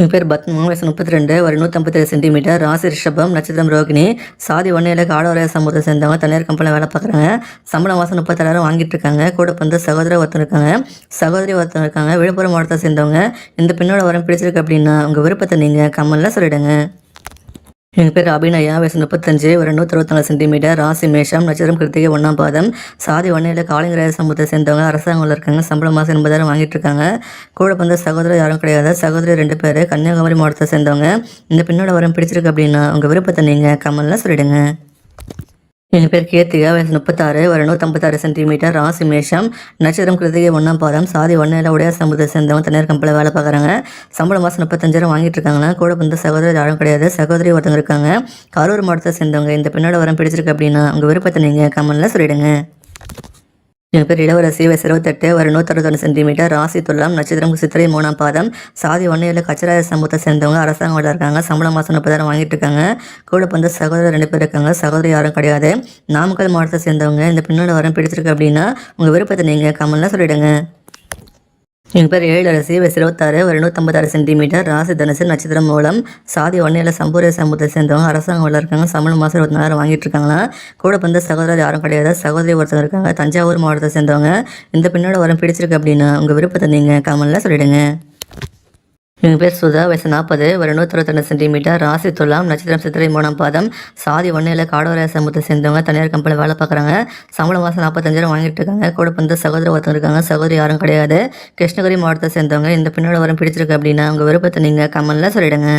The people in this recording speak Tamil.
என் பேர் பத்மா, வயசு 32, ஒரு 157 சென்டிமீட்டர், ராசி ரிஷபம், நட்சத்திரம் ரோகிணி, சாதி 1 காடவரைய சமூகத்தை சேர்ந்தவங்க, தனியார் கம்பெனியில் வேலை பார்க்குறாங்க. சம்பளம் மாதம் 37,000 வாங்கிட்டு இருக்காங்க. கூட வந்து சகோதரி ஒருத்தர் இருக்காங்க, சகோதரி ஒருத்தர் இருக்காங்க. விழுப்புரம் மாவட்டத்தை சேர்ந்தவங்க. இந்த பெண்ணோட வரம் பிடிச்சிருக்கு அப்படின்னா உங்கள் விருப்பத்தை நீங்கள் கமெண்ட்ல சொல்லிடுங்க. என் பேர் அபிநயா, வயசு 35, ஒரு 164 சென்டிமீட்டர், ராசி மேஷம், நட்சத்திரம் கிருத்திகை 1ஆம் பாதம், சாதி 1 காளிங்கராய சமூகத்தை சேர்ந்தவங்க, அரசாங்கத்தில் இருக்காங்க. சம்பளம் மாதம் 80,000 வாங்கிட்டு இருக்காங்க. கூட வந்து சகோதரர் யாரும் கிடையாது. சகோதரி 2 பேர், கன்னியாகுமரி மாவட்டத்தை சேர்ந்தவங்க. இந்த பெண்ணோட வரம் பிடிச்சிருக்கு அப்படின்னா உங்கள் விருப்பத்தை நீங்கள் கமெண்ட்ல சொல்லிடுங்க. என் பேர் கீர்த்திகா, வயசு 36, ஒரு 156 சென்டிமீட்டர், ராசி மேஷம், நட்சத்திரம் கிருத்திகை 1ஆம் பாதம், சாதி 1 உடைய சமூகத்தை சேர்ந்தவங்க, தனியார் கம்பெனியில் வேலை பார்க்குறாங்க. சம்பளம் மாதம் 35,000 வாங்கிட்டு இருக்காங்களா. கூட வந்து சகோதரர் யாரும் கிடையாது. சகோதரி ஒருத்தவங்க இருக்காங்க. கரூர் மாவட்டத்தை சேர்ந்தவங்க. இந்த பெண்ணோட வரம் பிடிச்சிருக்கு அப்படின்னா உங்கள் விருப்பத்தை நீங்கள் கமெண்ட்ல சொல்லிடுங்க. என் பேர் இளவரசி, வயசு 28, ஒரு 161 சென்டிமீட்டர், ராசி துலாம், நட்சத்திரம் சித்திரை 3ஆம் பாதம், சாதி 1 கச்சராய சமூகத்தை சேர்ந்தவங்க, அரசாங்கத்தில் இருக்காங்க. சம்பளம் மாதம் 30,000 வாங்கிட்டு இருக்காங்க. கூட வந்து சகோதரர் 2 பேர் இருக்காங்க. சகோதரி யாரும் கிடையாது. நாமக்கல் மாவட்டத்தை சேர்ந்தவங்க. இந்த பெண்ணோட வரம் பிடிச்சிருக்கு அப்படின்னா உங்கள் விருப்பத்தை நீங்கள் கமெண்ட்ல சொல்லிடுங்க. என் பேர் ஏழரசி, வயசு 26, ஒரு 156 சென்டிமீட்டர், ராசி தனுசு, நட்சத்திரம் மூலம், சாதி 1 சம்பூரிய சமூகத்தை சேர்ந்தவங்க, அரசாங்கம் இருக்காங்க. சம்பளம் மாதம் 24,000 வாங்கிட்டு இருக்காங்களா. கூட வந்து சகோதரர் யாரும் கிடையாது. சகோதரி ஒருத்தர் இருக்காங்க. தஞ்சாவூர் மாவட்டத்தை சேர்ந்தவங்க. இந்த பெண்ணோட வரம் பிடிச்சிருக்கு அப்படின்னா உங்கள் விருப்பத்தை நீங்கள் கமெண்ட்ல சொல்லிடுங்க. என் பேர் சுதா, வயசு 40, ஒரு 162 சென்டிமீட்டர், ராசி துலாம், நட்சத்திரம் சித்திரை 3ஆம் பாதம், சாதி 1 காடவரைய சமூகத்தை சேர்ந்தவங்க, தனியார் கம்பெனியில் வேலை பார்க்குறாங்க. சம்பளம் மாதம் 45,000 வாங்கிட்டு இருக்காங்க. கூட வந்து சகோதரி ஒருத்தர் இருக்காங்க. சகோதரி யாரும் கிடையாது. கிருஷ்ணகிரி மாவட்டத்தை சேர்ந்தவங்க. இந்த பெண்ணோட வரம் பிடிச்சிருக்கு அப்படின்னா உங்கள் விருப்பத்தை நீங்கள் கமெண்ட்ல சொல்லிடுங்க.